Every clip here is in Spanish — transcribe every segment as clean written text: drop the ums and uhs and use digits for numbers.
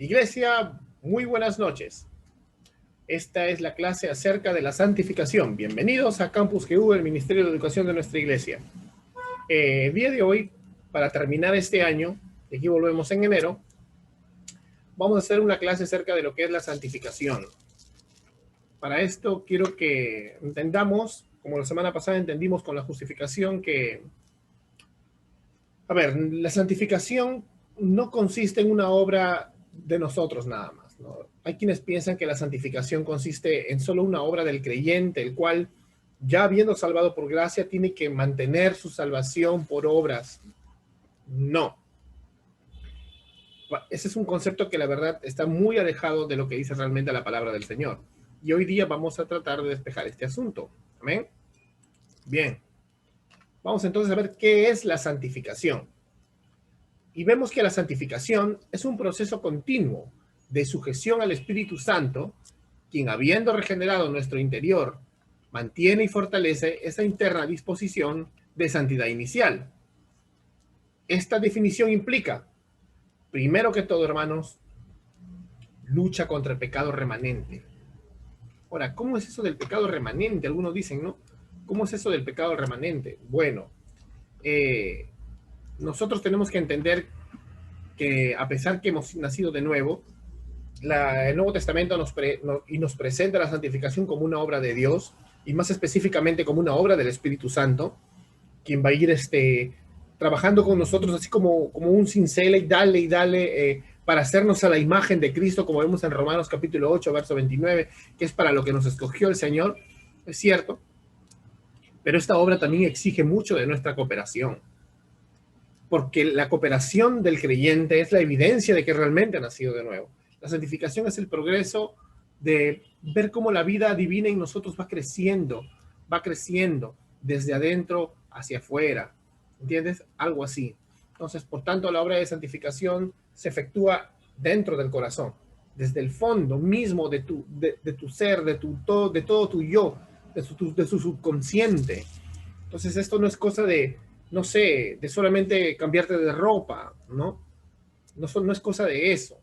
Iglesia, muy buenas noches. Esta es la clase acerca de la santificación. Bienvenidos a Campus GU, el Ministerio de Educación de nuestra iglesia. El día de hoy, para terminar este año, y aquí volvemos en enero, vamos a hacer una clase acerca de lo que es la santificación. Para esto quiero que entendamos, como la semana pasada entendimos con la justificación, que, la santificación no consiste en una obra de nosotros nada más, ¿no? Hay quienes piensan que la santificación consiste en solo una obra del creyente, el cual, ya habiendo salvado por gracia, tiene que mantener su salvación por obras. No. Ese es un concepto que la verdad está muy alejado de lo que dice realmente la palabra del Señor. Y hoy día vamos a tratar de despejar este asunto. ¿Amén? Bien. Vamos entonces a ver qué es la santificación. Y vemos que la santificación es un proceso continuo de sujeción al Espíritu Santo, quien, habiendo regenerado nuestro interior, mantiene y fortalece esa interna disposición de santidad inicial. Esta definición implica, primero que todo, hermanos, lucha contra el pecado remanente. Ahora, ¿cómo es eso del pecado remanente? Algunos dicen, ¿no? ¿Cómo es eso del pecado remanente? Bueno, nosotros tenemos que entender que a pesar que hemos nacido de nuevo, el Nuevo Testamento nos presenta la santificación como una obra de Dios, y más específicamente como una obra del Espíritu Santo, quien va a ir trabajando con nosotros así como un cincel y dale, para hacernos a la imagen de Cristo, como vemos en Romanos capítulo 8, verso 29, que es para lo que nos escogió el Señor. Es cierto, pero esta obra también exige mucho de nuestra cooperación, porque la cooperación del creyente es la evidencia de que realmente ha nacido de nuevo. La santificación es el progreso de ver cómo la vida divina en nosotros va creciendo desde adentro hacia afuera. ¿Entiendes? Algo así. Entonces, por tanto, la obra de santificación se efectúa dentro del corazón, desde el fondo mismo de tu ser, de todo tu yo, de su subconsciente. Entonces, esto no es cosa de, no sé, de solamente cambiarte de ropa, ¿no? No es cosa de eso.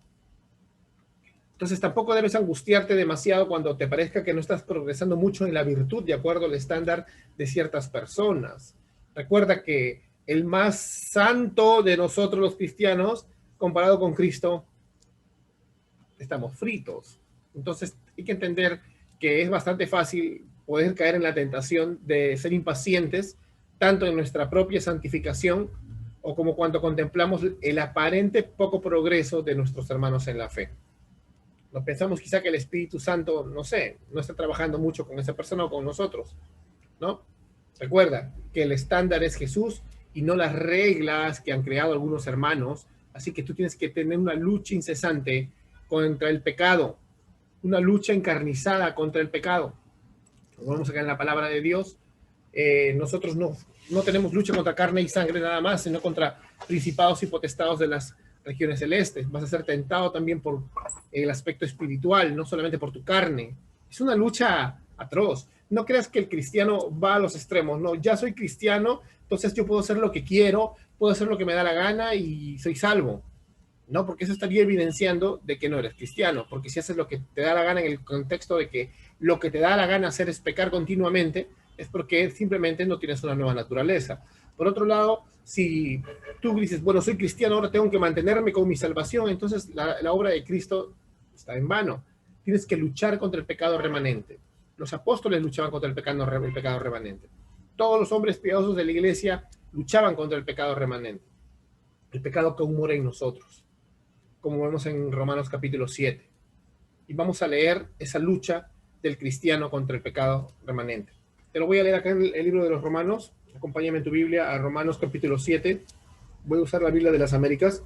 Entonces tampoco debes angustiarte demasiado cuando te parezca que no estás progresando mucho en la virtud de acuerdo al estándar de ciertas personas. Recuerda que el más santo de nosotros los cristianos, comparado con Cristo, estamos fritos. Entonces hay que entender que es bastante fácil poder caer en la tentación de ser impacientes, tanto en nuestra propia santificación o como cuando contemplamos el aparente poco progreso de nuestros hermanos en la fe. Nos pensamos quizá que el Espíritu Santo, no está trabajando mucho con esa persona o con nosotros, ¿no? Recuerda que el estándar es Jesús y no las reglas que han creado algunos hermanos, así que tú tienes que tener una lucha incesante contra el pecado, una lucha encarnizada contra el pecado. Como vemos acá en la palabra de Dios, nosotros no tenemos lucha contra carne y sangre nada más, sino contra principados y potestados de las regiones celestes. Vas a ser tentado también por el aspecto espiritual, no solamente por tu carne. Es una lucha atroz. No creas que el cristiano va a los extremos. No, ya soy cristiano, entonces yo puedo hacer lo que quiero, puedo hacer lo que me da la gana y soy salvo. No, porque eso estaría evidenciando de que no eres cristiano, porque si haces lo que te da la gana en el contexto de que lo que te da la gana hacer es pecar continuamente, es porque simplemente no tienes una nueva naturaleza. Por otro lado, si tú dices, bueno, soy cristiano, ahora tengo que mantenerme con mi salvación, entonces la obra de Cristo está en vano. Tienes que luchar contra el pecado remanente. Los apóstoles luchaban contra el pecado remanente. Todos los hombres piadosos de la iglesia luchaban contra el pecado remanente. El pecado que aún mora en nosotros, como vemos en Romanos capítulo 7. Y vamos a leer esa lucha del cristiano contra el pecado remanente. Te lo voy a leer acá en el libro de los Romanos. Acompáñame en tu Biblia a Romanos capítulo 7. Voy a usar la Biblia de las Américas.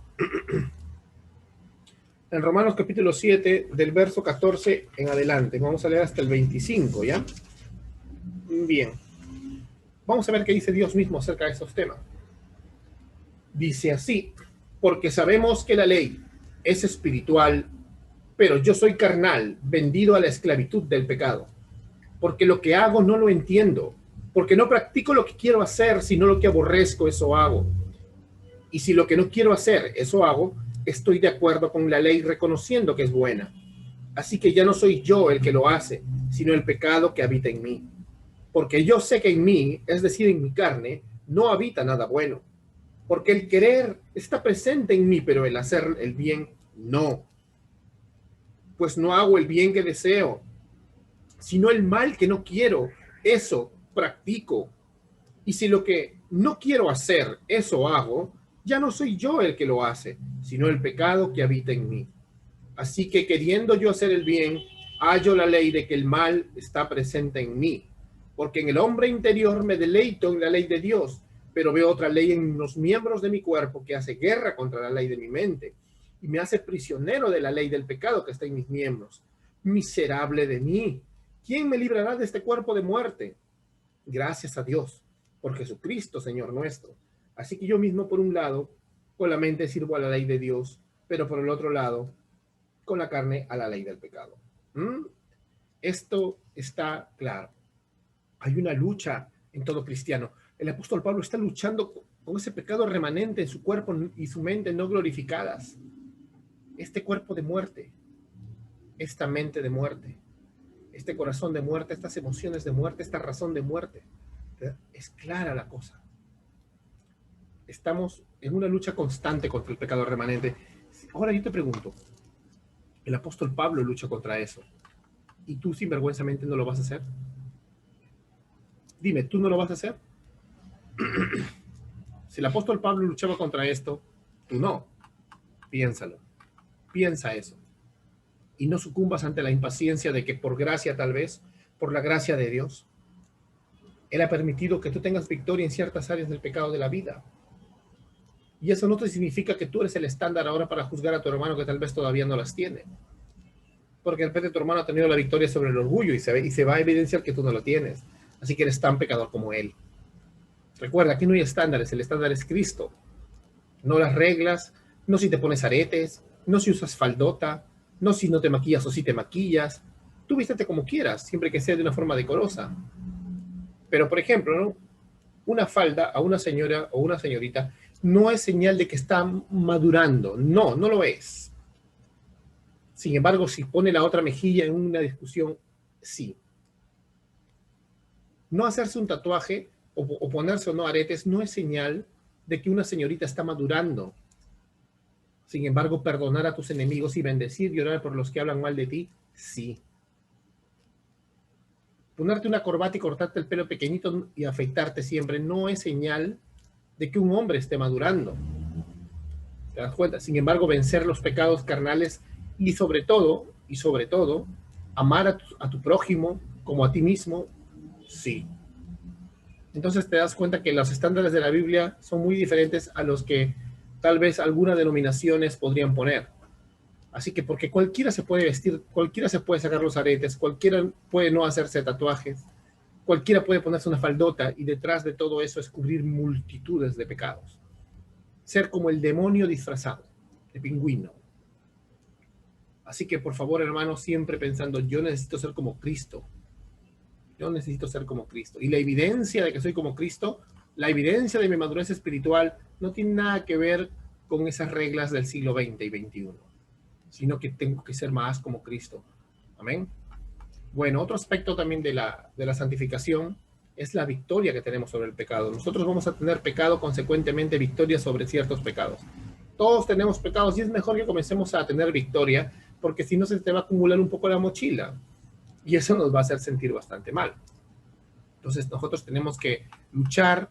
En Romanos capítulo 7, del verso 14 en adelante. Vamos a leer hasta el 25, ¿ya? Bien. Vamos a ver qué dice Dios mismo acerca de estos temas. Dice así: porque sabemos que la ley es espiritual, pero yo soy carnal, vendido a la esclavitud del pecado. Porque lo que hago no lo entiendo, porque no practico lo que quiero hacer, sino lo que aborrezco, eso hago. Y si lo que no quiero hacer, eso hago, estoy de acuerdo con la ley reconociendo que es buena. Así que ya no soy yo el que lo hace, sino el pecado que habita en mí. Porque yo sé que en mí, es decir, en mi carne, no habita nada bueno. Porque el querer está presente en mí, pero el hacer el bien no. Pues no hago el bien que deseo, sino el mal que no quiero. Eso practico. Y si lo que no quiero hacer, eso hago, ya no soy yo el que lo hace, sino el pecado que habita en mí. Así que queriendo yo hacer el bien, hallo la ley de que el mal está presente en mí. Porque en el hombre interior me deleito en la ley de Dios, pero veo otra ley en los miembros de mi cuerpo que hace guerra contra la ley de mi mente y me hace prisionero de la ley del pecado que está en mis miembros. Miserable de mí, ¿quién me librará de este cuerpo de muerte? Gracias a Dios, por Jesucristo, Señor nuestro. Así que yo mismo, por un lado, con la mente sirvo a la ley de Dios, pero por el otro lado, con la carne a la ley del pecado. Esto está claro. Hay una lucha en todo cristiano. El apóstol Pablo está luchando con ese pecado remanente en su cuerpo y su mente no glorificadas. Este cuerpo de muerte, esta mente de muerte, este corazón de muerte, estas emociones de muerte, esta razón de muerte. Es clara la cosa. Estamos en una lucha constante contra el pecado remanente. Ahora yo te pregunto, el apóstol Pablo lucha contra eso. ¿Y tú sinvergüenzamente no lo vas a hacer? Dime, ¿tú no lo vas a hacer? Si el apóstol Pablo luchaba contra esto, tú no. Piénsalo. Piensa eso. Y no sucumbas ante la impaciencia de que por gracia tal vez, por la gracia de Dios, Él ha permitido que tú tengas victoria en ciertas áreas del pecado de la vida. Y eso no te significa que tú eres el estándar ahora para juzgar a tu hermano que tal vez todavía no las tiene. Porque de repente tu hermano ha tenido la victoria sobre el orgullo y se va a evidenciar que tú no lo tienes. Así que eres tan pecador como él. Recuerda, aquí no hay estándares, el estándar es Cristo. No las reglas, no si te pones aretes, no si usas faldota, no si no te maquillas o si te maquillas. Tú vístete como quieras, siempre que sea de una forma decorosa. Pero, por ejemplo, ¿no? Una falda a una señora o una señorita no es señal de que está madurando. No, no lo es. Sin embargo, si pone la otra mejilla en una discusión, sí. No hacerse un tatuaje o ponerse o no aretes no es señal de que una señorita está madurando. Sin embargo, perdonar a tus enemigos y bendecir y orar por los que hablan mal de ti, sí. Ponerte una corbata y cortarte el pelo pequeñito y afeitarte siempre no es señal de que un hombre esté madurando. ¿Te das cuenta? Sin embargo, vencer los pecados carnales y sobre todo, amar a tu prójimo como a ti mismo, sí. Entonces te das cuenta que los estándares de la Biblia son muy diferentes a los que tal vez algunas denominaciones podrían poner. Así que porque cualquiera se puede vestir, cualquiera se puede sacar los aretes, cualquiera puede no hacerse tatuajes, cualquiera puede ponerse una faldota y detrás de todo eso es cubrir multitudes de pecados. Ser como el demonio disfrazado de pingüino. Así que por favor, hermano, siempre pensando, yo necesito ser como Cristo. Yo necesito ser como Cristo. Y la evidencia de que soy como Cristo, la evidencia de mi madurez espiritual, no tiene nada que ver con esas reglas del siglo XX y XXI, sino que tengo que ser más como Cristo. Amén. Bueno, otro aspecto también de la santificación es la victoria que tenemos sobre el pecado. Nosotros vamos a tener pecado, consecuentemente victoria sobre ciertos pecados. Todos tenemos pecados y es mejor que comencemos a tener victoria, porque si no se te va a acumular un poco la mochila y eso nos va a hacer sentir bastante mal. Entonces nosotros tenemos que luchar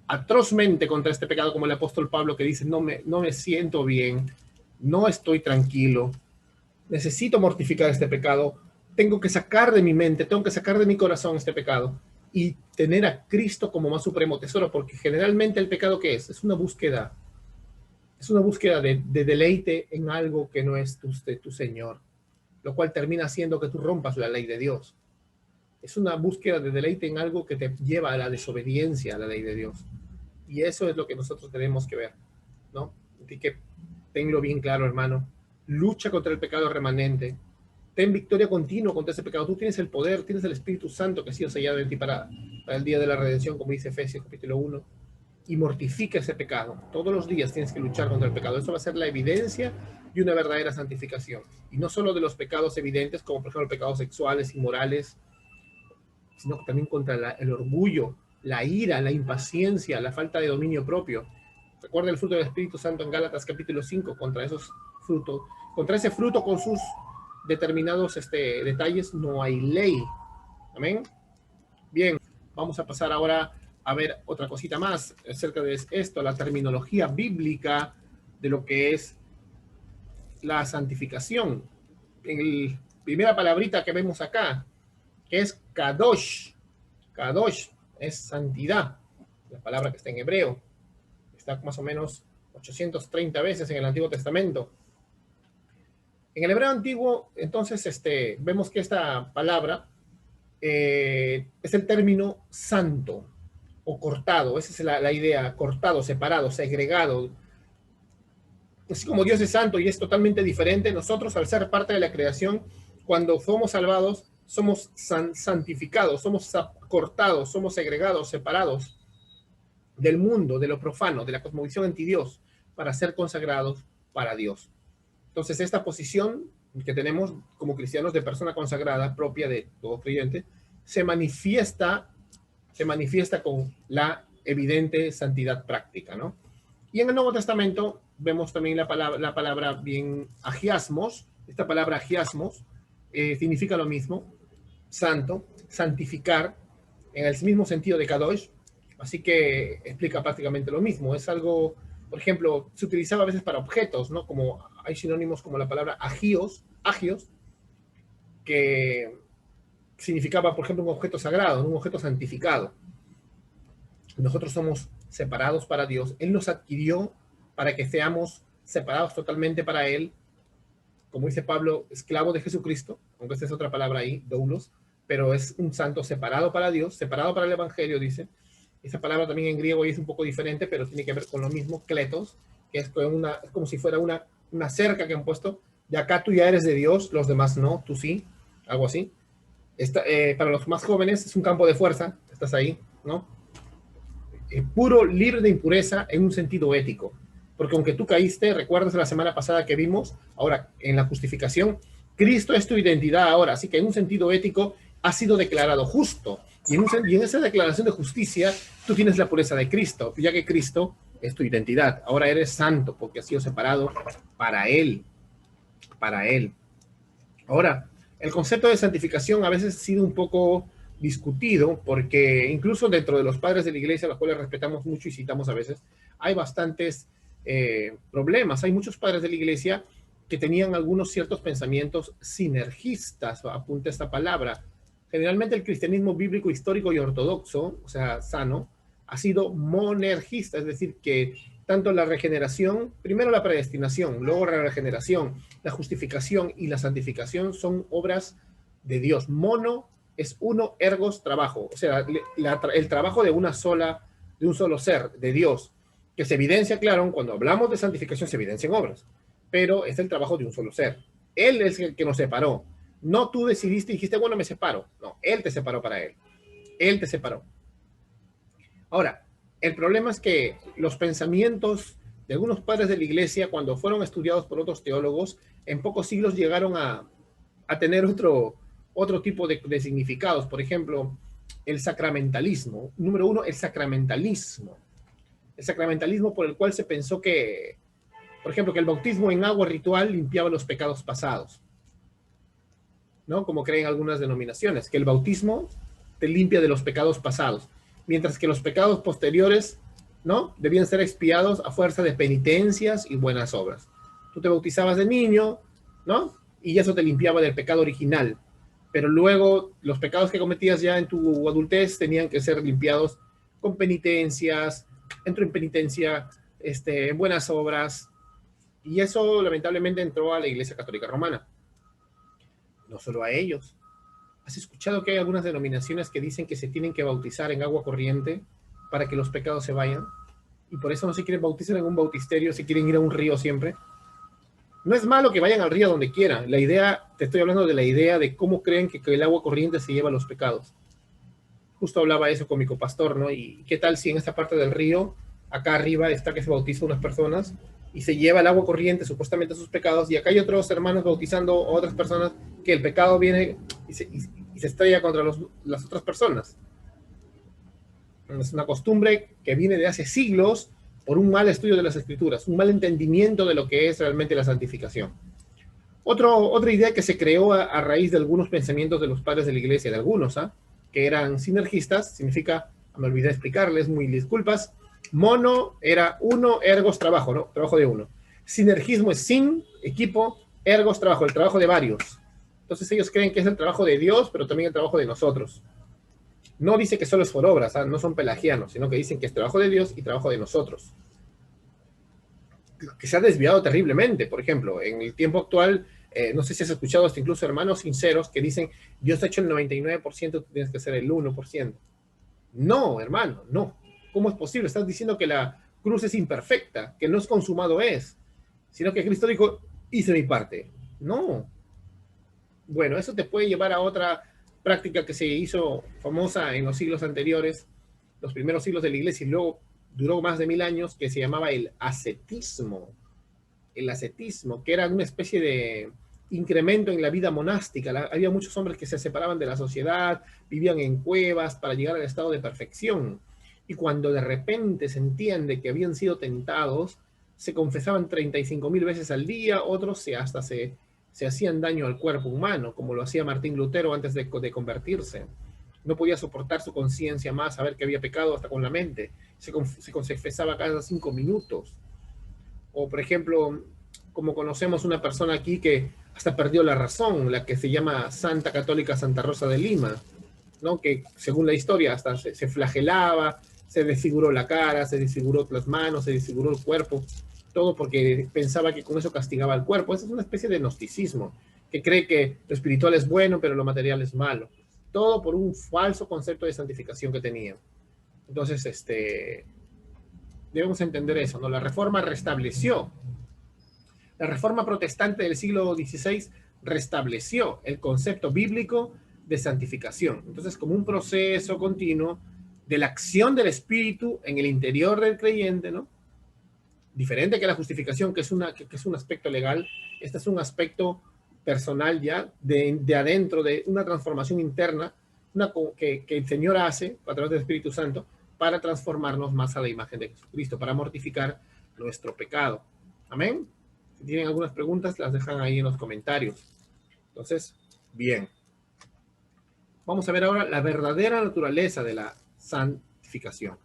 atrozmente contra este pecado, como el apóstol Pablo que dice, no me siento bien, no estoy tranquilo, necesito mortificar este pecado, tengo que sacar de mi mente, tengo que sacar de mi corazón este pecado y tener a Cristo como más supremo tesoro, porque generalmente el pecado, ¿qué es? Es una búsqueda de deleite en algo que no es tu Señor, lo cual termina haciendo que tú rompas la ley de Dios. Es una búsqueda de deleite en algo que te lleva a la desobediencia a la ley de Dios. Y eso es lo que nosotros tenemos que ver, ¿no? Así que tenlo bien claro, hermano. Lucha contra el pecado remanente. Ten victoria continua contra ese pecado. Tú tienes el poder, tienes el Espíritu Santo que ha sido sellado en ti para el día de la redención, como dice Efesios capítulo 1. y mortifica ese pecado. Todos los días tienes que luchar contra el pecado. Eso va a ser la evidencia de una verdadera santificación. Y no solo de los pecados evidentes, como por ejemplo pecados sexuales, inmorales, sino también contra el orgullo, la ira, la impaciencia, la falta de dominio propio. Recuerda el fruto del Espíritu Santo en Gálatas capítulo 5, contra esos frutos, contra ese fruto con sus determinados detalles no hay ley. Amén. Bien, vamos a pasar ahora a ver otra cosita más acerca de esto, la terminología bíblica de lo que es la santificación. En la primera palabrita que vemos acá, que es kadosh. Kadosh es santidad, la palabra que está en hebreo. Está más o menos 830 veces en el Antiguo Testamento. En el hebreo antiguo, entonces, vemos que esta palabra es el término santo o cortado. Esa es la idea, cortado, separado, segregado. Así como Dios es santo y es totalmente diferente, nosotros al ser parte de la creación, cuando somos salvados, somos santificados, somos cortados, somos segregados, separados del mundo, de lo profano, de la cosmovisión anti-Dios, para ser consagrados para Dios. Entonces, esta posición que tenemos como cristianos de persona consagrada, propia de todo creyente, se manifiesta con la evidente santidad práctica, ¿no? Y en el Nuevo Testamento vemos también la palabra bien agiasmos. Esta palabra agiasmos significa lo mismo, santo, santificar, en el mismo sentido de kadosh, así que explica prácticamente lo mismo. Es algo, por ejemplo, se utilizaba a veces para objetos, ¿no? Como hay sinónimos como la palabra agios, que significaba, por ejemplo, un objeto sagrado, un objeto santificado. Nosotros somos separados para Dios. Él nos adquirió para que seamos separados totalmente para Él. Como dice Pablo, esclavo de Jesucristo, aunque esta es otra palabra ahí, doulos, pero es un santo separado para Dios, separado para el Evangelio, dice. Esa palabra también en griego es un poco diferente, pero tiene que ver con lo mismo, kletos, que es como si fuera una cerca que han puesto. De acá tú ya eres de Dios, los demás no, tú sí, algo así. Para los más jóvenes es un campo de fuerza, estás ahí, ¿no? Puro, libre de impureza en un sentido ético. Porque aunque tú caíste, recuerdas la semana pasada que vimos, ahora en la justificación, Cristo es tu identidad ahora, así que en un sentido ético has sido declarado justo. Y en esa declaración de justicia, tú tienes la pureza de Cristo, ya que Cristo es tu identidad. Ahora eres santo porque has sido separado para Él. Para Él. Ahora, el concepto de santificación a veces ha sido un poco discutido porque incluso dentro de los padres de la iglesia, a los cuales respetamos mucho y citamos a veces, hay bastantes problemas. Hay muchos padres de la iglesia que tenían algunos ciertos pensamientos sinergistas, apunta esta palabra. Generalmente el cristianismo bíblico, histórico y ortodoxo, o sea, sano, ha sido monergista, es decir, que tanto la regeneración, primero la predestinación, luego la regeneración, la justificación y la santificación son obras de Dios. Mono es uno, ergos, trabajo, o sea, el trabajo de un solo ser, de Dios, que se evidencia, claro, cuando hablamos de santificación se evidencia en obras, pero es el trabajo de un solo ser. Él es el que nos separó. No tú decidiste y dijiste, bueno, me separo. No, Él te separó para Él. Él te separó. Ahora, el problema es que los pensamientos de algunos padres de la iglesia, cuando fueron estudiados por otros teólogos, en pocos siglos llegaron a tener otro tipo de significados. Por ejemplo, el sacramentalismo. Número uno, el sacramentalismo. El sacramentalismo por el cual se pensó que, por ejemplo, que el bautismo en agua ritual limpiaba los pecados pasados, ¿no? Como creen algunas denominaciones, que el bautismo te limpia de los pecados pasados, mientras que los pecados posteriores, ¿no? Debían ser expiados a fuerza de penitencias y buenas obras. Tú te bautizabas de niño, ¿no? Y eso te limpiaba del pecado original, pero luego los pecados que cometías ya en tu adultez tenían que ser limpiados con penitencias, entró en penitencia, en buenas obras, y eso lamentablemente entró a la Iglesia Católica Romana. No solo a ellos. ¿Has escuchado que hay algunas denominaciones que dicen que se tienen que bautizar en agua corriente para que los pecados se vayan? Y por eso no se quieren bautizar en un bautisterio, se quieren ir a un río siempre. No es malo que vayan al río donde quieran. La idea, te estoy hablando de la idea de cómo creen que el agua corriente se lleva los pecados. Justo hablaba eso con mi copastor, ¿no? Y qué tal si en esta parte del río acá arriba está que se bautiza unas personas y se lleva el agua corriente supuestamente a sus pecados, y acá hay otros hermanos bautizando a otras personas que el pecado viene y se estrella contra las otras personas. Es una costumbre que viene de hace siglos por un mal estudio de las escrituras, un mal entendimiento de lo que es realmente la santificación. Otra idea que se creó a raíz de algunos pensamientos de los padres de la iglesia, de algunos, que eran sinergistas, significa, me olvidé explicarles, muy disculpas, mono era uno, ergos trabajo, ¿no? Trabajo de uno. Sinergismo es sin, equipo, ergos trabajo, el trabajo de varios. Entonces ellos creen que es el trabajo de Dios, pero también el trabajo de nosotros. No dice que solo es por obras, no son pelagianos, sino que dicen que es trabajo de Dios y trabajo de nosotros. Que se ha desviado terriblemente. Por ejemplo, en el tiempo actual, no sé si has escuchado hasta incluso hermanos sinceros que dicen, Dios ha hecho el 99%, tú tienes que hacer el 1%. No, hermano, no. ¿Cómo es posible? Estás diciendo que la cruz es imperfecta, que no es consumado es, sino que Cristo dijo, hice mi parte. No. Bueno, eso te puede llevar a otra práctica que se hizo famosa en los siglos anteriores, los primeros siglos de la iglesia, y luego duró más de 1000 años, que se llamaba el ascetismo. El ascetismo, que era una especie de incremento en la vida monástica. Había muchos hombres que se separaban de la sociedad, vivían en cuevas para llegar al estado de perfección. Y cuando de repente se entiende que habían sido tentados, se confesaban 35.000 veces al día, otros hasta se hacían daño al cuerpo humano, como lo hacía Martín Lutero antes de convertirse. No podía soportar su conciencia más, saber que había pecado hasta con la mente. Se confesaba cada 5 minutos. O, por ejemplo, como conocemos una persona aquí que hasta perdió la razón, la que se llama Santa Católica Santa Rosa de Lima, ¿no? Que según la historia hasta se flagelaba, se desfiguró la cara, se desfiguró las manos, se desfiguró el cuerpo, todo porque pensaba que con eso castigaba al cuerpo. Esa es una especie de gnosticismo, que cree que lo espiritual es bueno, pero lo material es malo. Todo por un falso concepto de santificación que tenía. Entonces, debemos entender eso, ¿no? La Reforma restableció. La Reforma protestante del siglo XVI restableció el concepto bíblico de santificación. Entonces, como un proceso continuo de la acción del Espíritu en el interior del creyente, ¿no? Diferente que la justificación, que es un aspecto legal, este es un aspecto personal ya, de adentro, de una transformación interna, que el Señor hace a través del Espíritu Santo para transformarnos más a la imagen de Jesucristo, para mortificar nuestro pecado. Amén. Si tienen algunas preguntas, las dejan ahí en los comentarios. Entonces, bien. Vamos a ver ahora la verdadera naturaleza de la santificación.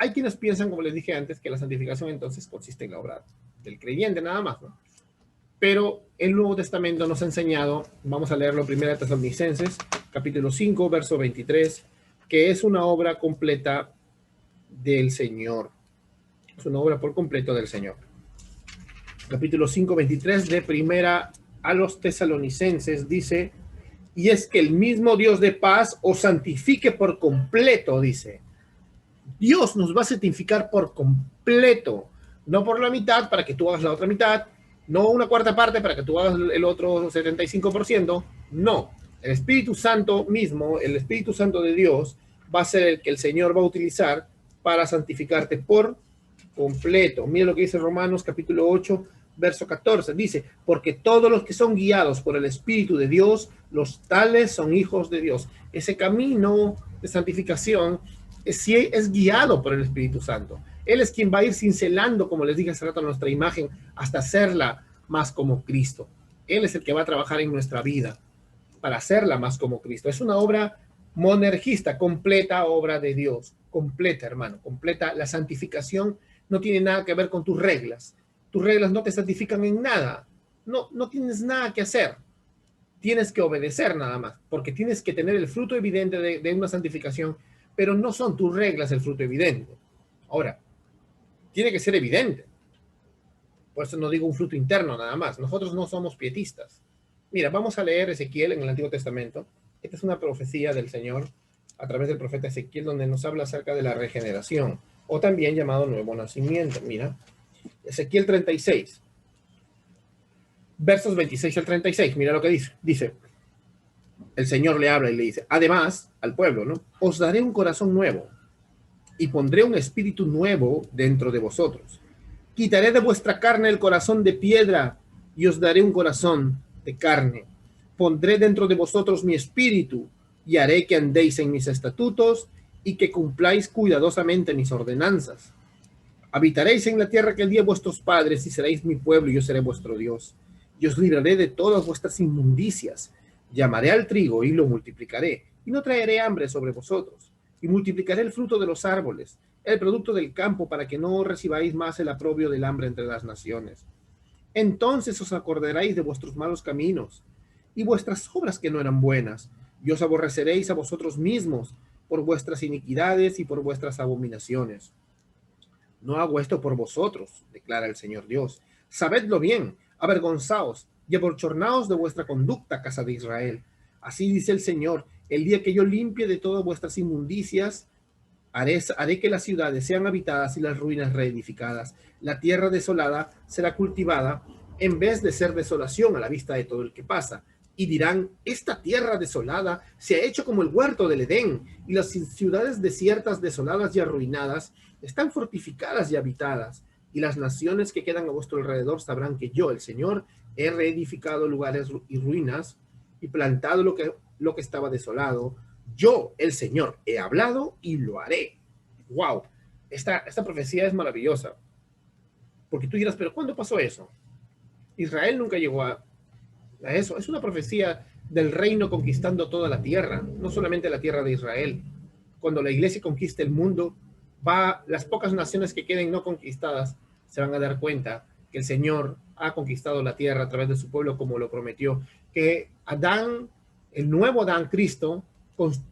Hay quienes piensan, como les dije antes, que la santificación entonces consiste en la obra del creyente nada más, ¿no? Pero el Nuevo Testamento nos ha enseñado, vamos a leerlo primero, Tesalonicenses, capítulo 5, verso 23, que es una obra completa del Señor. Es una obra por completo del Señor. Capítulo 5, 23 de primera a los Tesalonicenses dice, y es que el mismo Dios de paz os santifique por completo, dice. Dios nos va a santificar por completo, no por la mitad para que tú hagas la otra mitad, no una cuarta parte para que tú hagas el otro 75%, no. El Espíritu Santo mismo, el Espíritu Santo de Dios, va a ser el que el Señor va a utilizar para santificarte por completo. Mira lo que dice Romanos capítulo 8, verso 14. Dice, porque todos los que son guiados por el Espíritu de Dios, los tales son hijos de Dios. Ese camino de santificación es guiado por el Espíritu Santo. Él es quien va a ir cincelando, como les dije hace rato, nuestra imagen hasta hacerla más como Cristo. Él es el que va a trabajar en nuestra vida para hacerla más como Cristo. Es una obra monergista, completa obra de Dios. Completa, hermano, completa. La santificación no tiene nada que ver con tus reglas. Tus reglas no te santifican en nada. No tienes nada que hacer. Tienes que obedecer nada más, porque tienes que tener el fruto evidente de una santificación, pero no son tus reglas el fruto evidente. Ahora, tiene que ser evidente. Por eso no digo un fruto interno nada más. Nosotros no somos pietistas. Mira, vamos a leer Ezequiel en el Antiguo Testamento. Esta es una profecía del Señor a través del profeta Ezequiel, donde nos habla acerca de la regeneración, o también llamado nuevo nacimiento. Mira, Ezequiel 36, versos 26 al 36. Mira lo que dice. Dice, el Señor le habla y le dice, además, al pueblo, ¿no? Os daré un corazón nuevo y pondré un espíritu nuevo dentro de vosotros. Quitaré de vuestra carne el corazón de piedra y os daré un corazón de carne. Pondré dentro de vosotros mi espíritu y haré que andéis en mis estatutos y que cumpláis cuidadosamente mis ordenanzas. Habitaréis en la tierra que di a vuestros padres y seréis mi pueblo y yo seré vuestro Dios. Y os libraré de todas vuestras inmundicias. Llamaré al trigo y lo multiplicaré y no traeré hambre sobre vosotros. Y multiplicaré el fruto de los árboles, el producto del campo, para que no recibáis más el aprobio del hambre entre las naciones. Entonces os acordaréis de vuestros malos caminos y vuestras obras que no eran buenas, y os aborreceréis a vosotros mismos por vuestras iniquidades y por vuestras abominaciones. No hago esto por vosotros, declara el Señor Dios. Sabedlo bien, avergonzaos y abochornaos de vuestra conducta, casa de Israel. Así dice el Señor: el día que yo limpie de todas vuestras inmundicias, haré que las ciudades sean habitadas y las ruinas reedificadas. La tierra desolada será cultivada en vez de ser desolación a la vista de todo el que pasa. Y dirán: esta tierra desolada se ha hecho como el huerto del Edén, y las ciudades desiertas, desoladas y arruinadas están fortificadas y habitadas. Y las naciones que quedan a vuestro alrededor sabrán que yo, el Señor, he reedificado lugares y ruinas y plantado lo que estaba desolado. Yo, el Señor, he hablado y lo haré. ¡Wow! Esta profecía es maravillosa. Porque tú dirás, ¿pero cuándo pasó eso? Israel nunca llegó a eso. Es una profecía del reino conquistando toda la tierra, no solamente la tierra de Israel. Cuando la iglesia conquiste el mundo, las pocas naciones que queden no conquistadas se van a dar cuenta que el Señor ha conquistado la tierra a través de su pueblo como lo prometió, que Adán, el nuevo Adán, Cristo,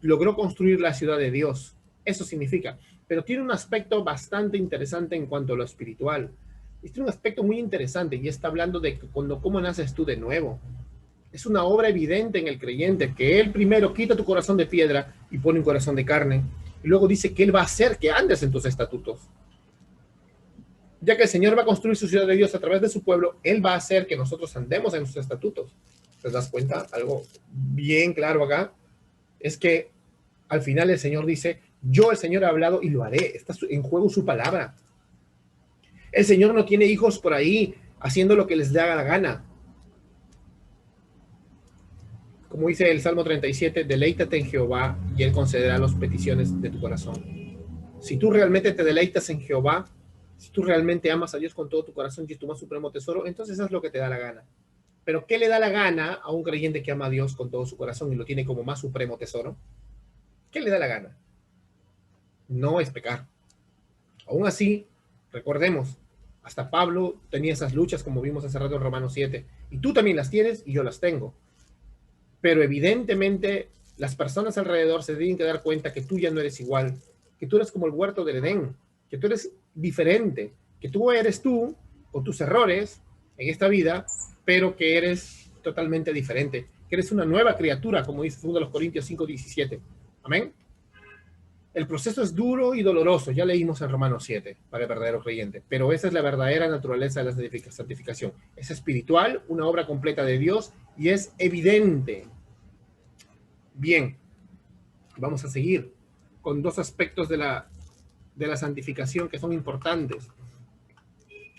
logró construir la ciudad de Dios. Eso significa, pero tiene un aspecto bastante interesante en cuanto a lo espiritual. Tiene un aspecto muy interesante y está hablando de cómo naces tú de nuevo. Es una obra evidente en el creyente que Él primero quita tu corazón de piedra y pone un corazón de carne. Y luego dice que Él va a hacer que andes en tus estatutos. Ya que el Señor va a construir su ciudad de Dios a través de su pueblo, Él va a hacer que nosotros andemos en sus estatutos. ¿Te das cuenta? Algo bien claro acá es que al final el Señor dice: yo, el Señor, he hablado y lo haré. Está en juego su palabra. El Señor no tiene hijos por ahí haciendo lo que les da la gana. Como dice el Salmo 37, deleítate en Jehová y Él concederá las peticiones de tu corazón. Si tú realmente te deleitas en Jehová, si tú realmente amas a Dios con todo tu corazón y es tu más supremo tesoro, entonces haz lo que te da la gana. Pero ¿qué le da la gana a un creyente que ama a Dios con todo su corazón y lo tiene como más supremo tesoro? ¿Qué le da la gana? No es pecar. Aún así, recordemos, hasta Pablo tenía esas luchas, como vimos hace rato en Romanos 7, y tú también las tienes y yo las tengo. Pero evidentemente las personas alrededor se tienen que dar cuenta que tú ya no eres igual, que tú eres como el huerto del Edén, que tú eres diferente, que tú eres tú con tus errores en esta vida, pero que eres totalmente diferente, que eres una nueva criatura, como dice 2 Corintios 5:17. Amén. El proceso es duro y doloroso, ya leímos en Romanos 7 para el verdadero creyente, pero esa es la verdadera naturaleza de la santificación. Es espiritual, una obra completa de Dios y es evidente. Bien, vamos a seguir con dos aspectos de la santificación que son importantes.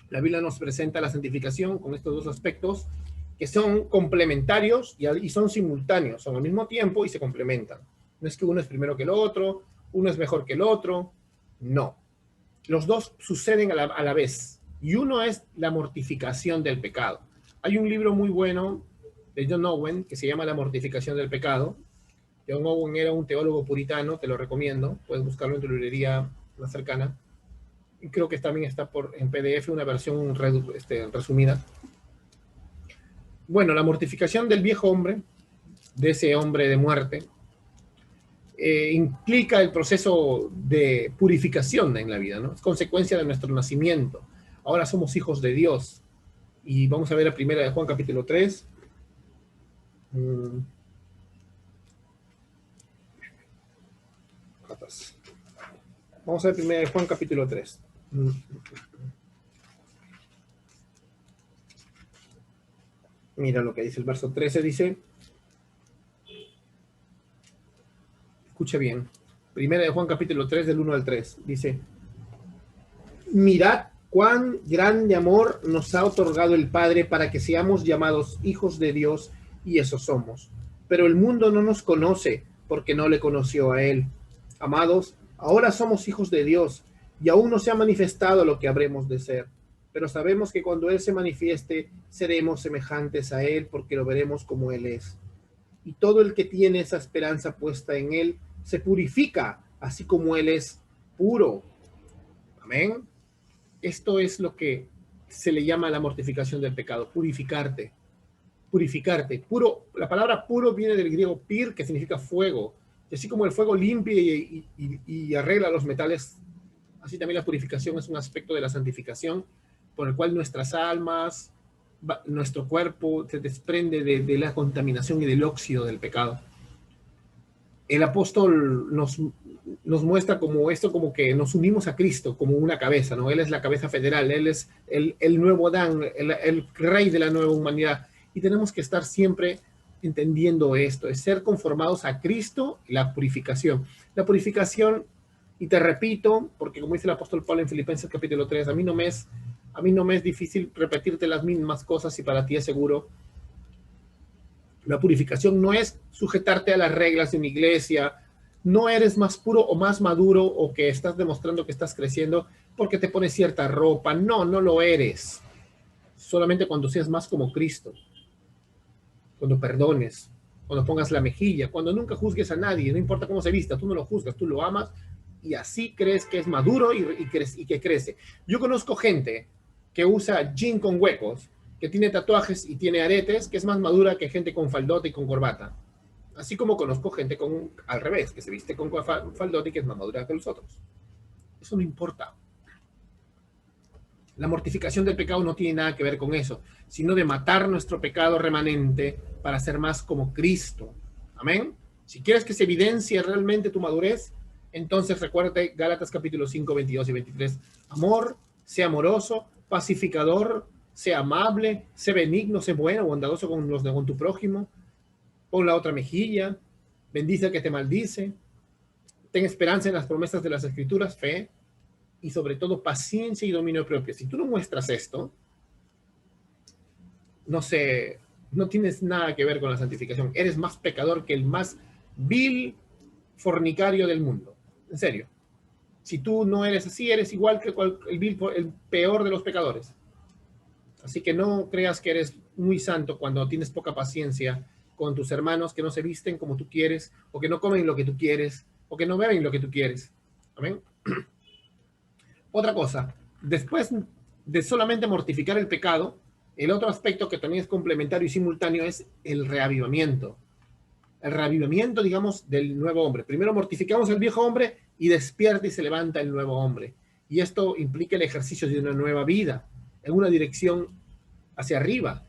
La Biblia nos presenta la santificación con estos dos aspectos que son complementarios y son simultáneos, son al mismo tiempo y se complementan. No es que uno es primero que el otro, uno es mejor que el otro, no. Los dos suceden a la vez y uno es la mortificación del pecado. Hay un libro muy bueno de John Owen que se llama La mortificación del pecado. John Owen era un teólogo puritano, te lo recomiendo, puedes buscarlo en tu librería más cercana. Y creo que también está en PDF una versión resumida. Bueno, la mortificación del viejo hombre, de ese hombre de muerte, implica el proceso de purificación en la vida, ¿no? Es consecuencia de nuestro nacimiento. Ahora somos hijos de Dios. Y vamos a ver la primera de Juan capítulo 3. Vamos a ver primera de Juan capítulo 3. Mira lo que dice el verso 13, dice, escuche bien, Primera de Juan capítulo 3 del 1 al 3. Dice, mirad cuán grande amor nos ha otorgado el Padre para que seamos llamados hijos de Dios, y eso somos. Pero el mundo no nos conoce porque no le conoció a Él. Amados, ahora somos hijos de Dios y aún no se ha manifestado lo que habremos de ser. Pero sabemos que cuando Él se manifieste, seremos semejantes a Él porque lo veremos como Él es. Y todo el que tiene esa esperanza puesta en Él se purifica, así como Él es puro. Amén. Esto es lo que se le llama la mortificación del pecado, purificarte. Purificarte. Puro, la palabra puro viene del griego pir, que significa fuego. Y así como el fuego limpia y arregla los metales, así también la purificación es un aspecto de la santificación, por el cual nuestras almas, nuestro cuerpo se desprende de la contaminación y del óxido del pecado. El apóstol nos muestra como esto, como que nos unimos a Cristo como una cabeza, ¿no? Él es la cabeza federal, Él es el nuevo Adán, el rey de la nueva humanidad. Y tenemos que estar siempre entendiendo esto, es ser conformados a Cristo y la purificación. La purificación, y te repito, porque como dice el apóstol Pablo en Filipenses capítulo 3, a mí no me es difícil repetirte las mismas cosas y para ti es seguro. La purificación no es sujetarte a las reglas de una iglesia, no eres más puro o más maduro o que estás demostrando que estás creciendo porque te pones cierta ropa. No, no lo eres. Solamente cuando seas más como Cristo, cuando perdones, cuando pongas la mejilla, cuando nunca juzgues a nadie, no importa cómo se vista, tú no lo juzgas, tú lo amas y así crees que es maduro y que crece. Yo conozco gente que usa jean con huecos, que tiene tatuajes y tiene aretes, que es más madura que gente con faldote y con corbata. Así como conozco gente al revés, que se viste con faldote y que es más madura que los otros. Eso no importa. La mortificación del pecado no tiene nada que ver con eso, sino de matar nuestro pecado remanente para ser más como Cristo. Amén. Si quieres que se evidencie realmente tu madurez, entonces recuérdate Gálatas capítulo 5, 22 y 23. Amor, sea amoroso, pacificador, sea amable, sea benigno, sea bueno, bondadoso con tu prójimo, pon la otra mejilla, bendice al que te maldice, ten esperanza en las promesas de las Escrituras, fe, y sobre todo paciencia y dominio propio. Si tú no muestras esto, no tienes nada que ver con la santificación. Eres más pecador que el más vil fornicario del mundo. En serio. Si tú no eres así, eres igual que el peor de los pecadores. Así que no creas que eres muy santo cuando tienes poca paciencia con tus hermanos que no se visten como tú quieres, o que no comen lo que tú quieres, o que no beben lo que tú quieres. Amén. Otra cosa, después de solamente mortificar el pecado, el otro aspecto que también es complementario y simultáneo es el reavivamiento. El reavivamiento, digamos, del nuevo hombre. Primero mortificamos al viejo hombre y despierta y se levanta el nuevo hombre. Y esto implica el ejercicio de una nueva vida, en una dirección hacia arriba.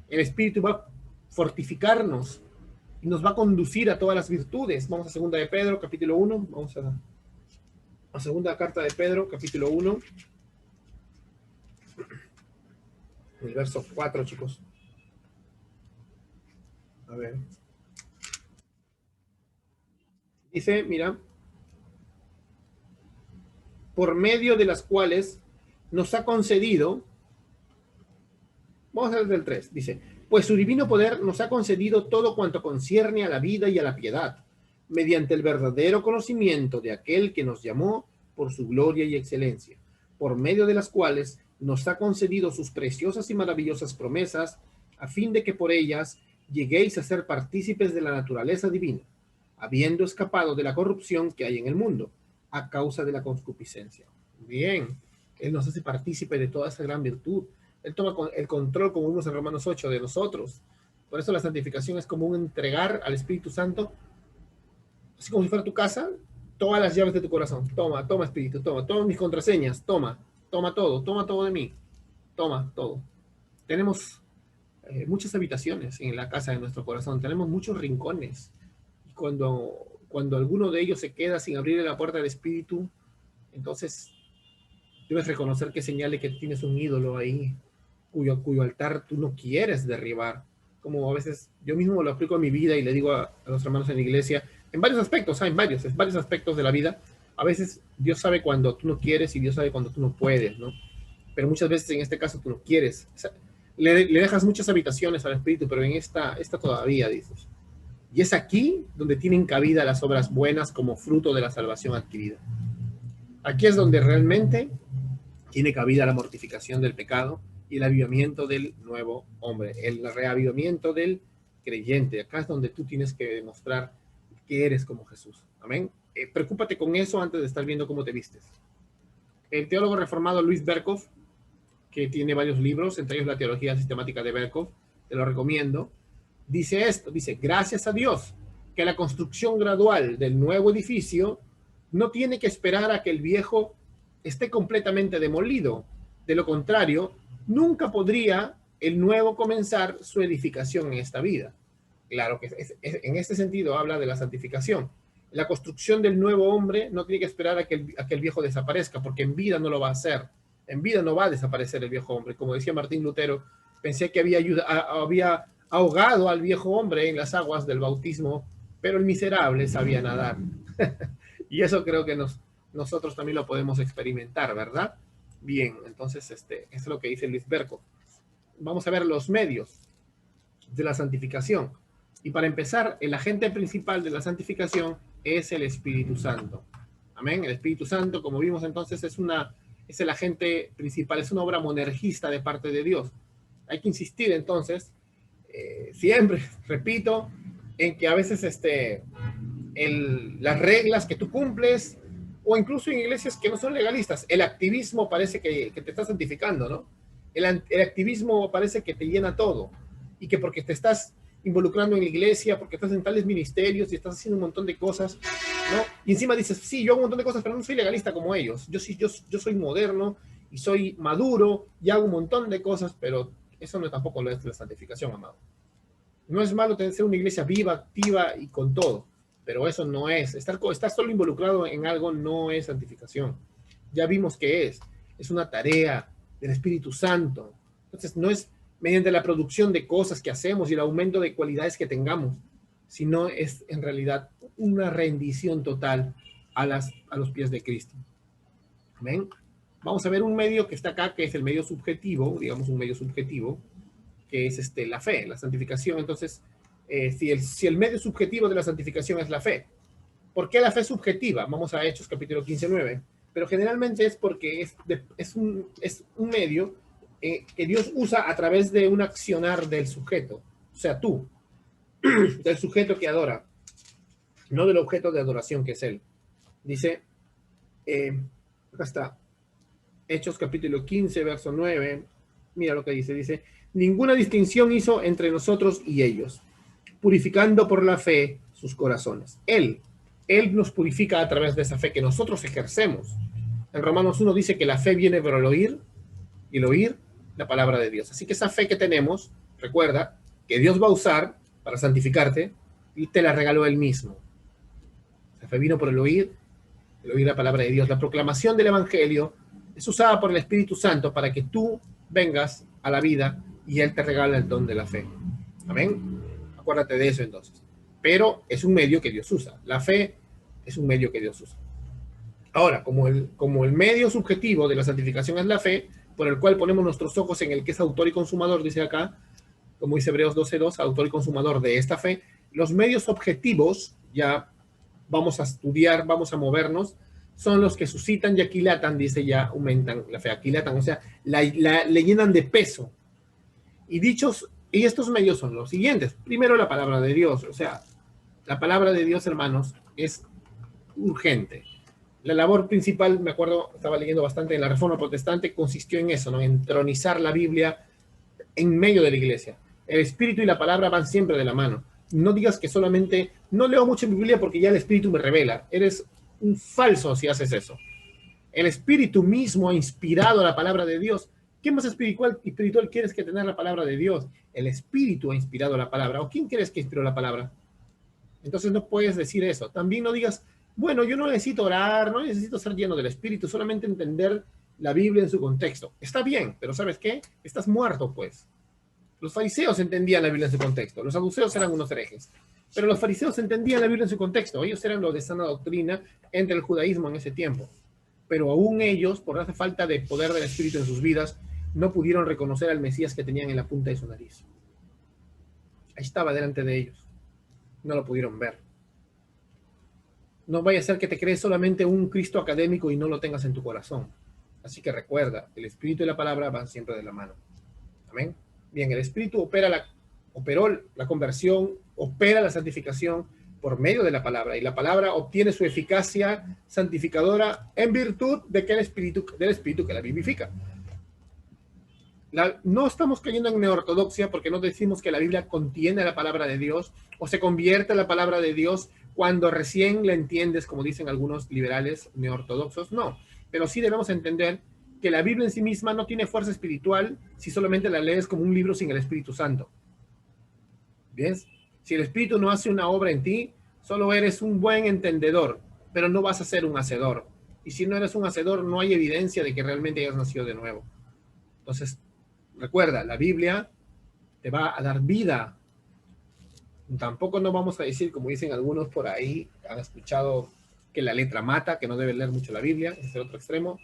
El Espíritu va a fortificarnos y nos va a conducir a todas las virtudes. Vamos a segunda de Pedro, capítulo 1. Vamos a segunda carta de Pedro, capítulo 1. El verso 4, chicos. A ver. Dice, mira, por medio de las cuales nos ha concedido, vamos a ver del 3, dice, pues su divino poder nos ha concedido todo cuanto concierne a la vida y a la piedad, mediante el verdadero conocimiento de aquel que nos llamó por su gloria y excelencia, por medio de las cuales nos ha concedido sus preciosas y maravillosas promesas, a fin de que por ellas lleguéis a ser partícipes de la naturaleza divina, habiendo escapado de la corrupción que hay en el mundo, a causa de la concupiscencia. Bien, Él nos hace partícipe de toda esa gran virtud. Él toma el control, como vimos en Romanos 8, de nosotros. Por eso la santificación es como un entregar al Espíritu Santo, así como si fuera tu casa, todas las llaves de tu corazón. Toma, toma Espíritu, toma, todas mis contraseñas, toma todo de mí, toma todo. Tenemos muchas habitaciones en la casa de nuestro corazón, tenemos muchos rincones. Y cuando alguno de ellos se queda sin abrir la puerta del Espíritu, entonces debes reconocer que señale que tienes un ídolo ahí, cuyo altar tú no quieres derribar. Como a veces yo mismo lo aplico a mi vida y le digo a los hermanos en la iglesia, en varios aspectos, en varios aspectos de la vida. A veces Dios sabe cuando tú no quieres y Dios sabe cuando tú no puedes, ¿no? Pero muchas veces en este caso tú no quieres. O sea, le dejas muchas habitaciones al Espíritu, pero en esta todavía, dices. Y es aquí donde tienen cabida las obras buenas como fruto de la salvación adquirida. Aquí es donde realmente tiene cabida la mortificación del pecado y el avivamiento del nuevo hombre, el reavivamiento del creyente. Acá es donde tú tienes que demostrar que eres como Jesús. Amén. Preocúpate con eso antes de estar viendo cómo te vistes. El teólogo reformado Luis Berkhoff, que tiene varios libros, entre ellos la teología sistemática de Berkhoff, te lo recomiendo, dice esto, dice, gracias a Dios que la construcción gradual del nuevo edificio no tiene que esperar a que el viejo esté completamente demolido. De lo contrario, nunca podría el nuevo comenzar su edificación en esta vida. Claro que en este sentido habla de la santificación. La construcción del nuevo hombre no tiene que esperar a que el viejo desaparezca, porque en vida no lo va a hacer. En vida no va a desaparecer el viejo hombre. Como decía Martín Lutero, pensé que había ahogado al viejo hombre en las aguas del bautismo, pero el miserable sabía nadar. Y eso creo que nosotros también lo podemos experimentar, ¿verdad? Bien, entonces eso es lo que dice Luis Berkhoff. Vamos a ver los medios de la santificación. Y para empezar, el agente principal de la santificación es el Espíritu Santo. Amén. El Espíritu Santo, como vimos entonces, es el agente principal, es una obra monergista de parte de Dios. Hay que insistir entonces, siempre, repito, en que a veces las reglas que tú cumples, o incluso en iglesias que no son legalistas, el activismo parece que te está santificando, ¿no? El activismo parece que te llena todo, y que porque te estás involucrando en la iglesia, porque estás en tales ministerios y estás haciendo un montón de cosas, ¿no? Y encima dices, sí, yo hago un montón de cosas, pero no soy legalista como ellos. Yo soy moderno y soy maduro y hago un montón de cosas, pero eso no tampoco lo es la santificación, amado. No es malo ser una iglesia viva, activa y con todo, pero eso no es. Estar solo involucrado en algo no es santificación. Ya vimos que es una tarea del Espíritu Santo. Entonces no es mediante la producción de cosas que hacemos y el aumento de cualidades que tengamos, sino es en realidad una rendición total a los pies de Cristo. ¿Ven? Vamos a ver un medio que está acá, que es el medio subjetivo, digamos un medio subjetivo, que es la fe, la santificación. Entonces, si el medio subjetivo de la santificación es la fe, ¿por qué la fe subjetiva? Vamos a Hechos capítulo 15:9. Pero generalmente es porque es un medio que Dios usa a través de un accionar del sujeto, o sea, tú, del sujeto que adora, no del objeto de adoración que es Él. Dice, acá está, Hechos capítulo 15, verso 9, mira lo que dice, ninguna distinción hizo entre nosotros y ellos, purificando por la fe sus corazones. Él nos purifica a través de esa fe que nosotros ejercemos. En Romanos 1 dice que la fe viene por el oír, y el oír la palabra de Dios. Así que esa fe que tenemos, recuerda que Dios va a usar para santificarte y te la regaló Él mismo. La fe vino por el oír la palabra de Dios. La proclamación del Evangelio es usada por el Espíritu Santo para que tú vengas a la vida y Él te regala el don de la fe. Amén. Acuérdate de eso entonces. Pero es un medio que Dios usa. La fe es un medio que Dios usa. Ahora, como el medio subjetivo de la santificación es la fe, por el cual ponemos nuestros ojos en el que es autor y consumador, dice acá, como dice Hebreos 12:2, autor y consumador de esta fe, los medios objetivos, ya vamos a estudiar, vamos a movernos, son los que suscitan y aquilatan, dice, ya aumentan la fe, aquilatan, o sea, le llenan de peso. Y estos medios son los siguientes. Primero, la palabra de Dios, o sea, la palabra de Dios, hermanos, es urgente. La labor principal, me acuerdo, estaba leyendo bastante en la Reforma Protestante, consistió en eso, ¿no? En entronizar la Biblia en medio de la iglesia. El Espíritu y la palabra van siempre de la mano. No digas que solamente, no leo mucho en Biblia porque ya el Espíritu me revela. Eres un falso si haces eso. El Espíritu mismo ha inspirado la palabra de Dios. ¿Qué más espiritual quieres que tener la palabra de Dios? El Espíritu ha inspirado la palabra. ¿O quién crees que inspiró la palabra? Entonces no puedes decir eso. También no digas, bueno, yo no necesito orar, no necesito ser lleno del Espíritu, solamente entender la Biblia en su contexto. Está bien, pero ¿sabes qué? Estás muerto, pues. Los fariseos entendían la Biblia en su contexto. Los saduceos eran unos herejes. Pero los fariseos entendían la Biblia en su contexto. Ellos eran los de sana doctrina entre el judaísmo en ese tiempo. Pero aún ellos, por la falta de poder del Espíritu en sus vidas, no pudieron reconocer al Mesías que tenían en la punta de su nariz. Ahí estaba delante de ellos. No lo pudieron ver. No vaya a ser que te crees solamente un Cristo académico y no lo tengas en tu corazón. Así que recuerda, el Espíritu y la palabra van siempre de la mano. Amén. Bien, el Espíritu operó la conversión, opera la santificación por medio de la palabra, y la palabra obtiene su eficacia santificadora en virtud de que del Espíritu que la vivifica. No estamos cayendo en neortodoxia porque no decimos que la Biblia contiene la palabra de Dios o se convierte en la palabra de Dios cuando recién la entiendes, como dicen algunos liberales neortodoxos. No, pero sí debemos entender que la Biblia en sí misma no tiene fuerza espiritual si solamente la lees como un libro sin el Espíritu Santo. ¿Bien? Si el Espíritu no hace una obra en ti, solo eres un buen entendedor, pero no vas a ser un hacedor. Y si no eres un hacedor, no hay evidencia de que realmente hayas nacido de nuevo. Entonces, recuerda, la Biblia te va a dar vida. Tampoco no vamos a decir, como dicen algunos por ahí, han escuchado que la letra mata, que no debe leer mucho la Biblia, ese es el otro extremo.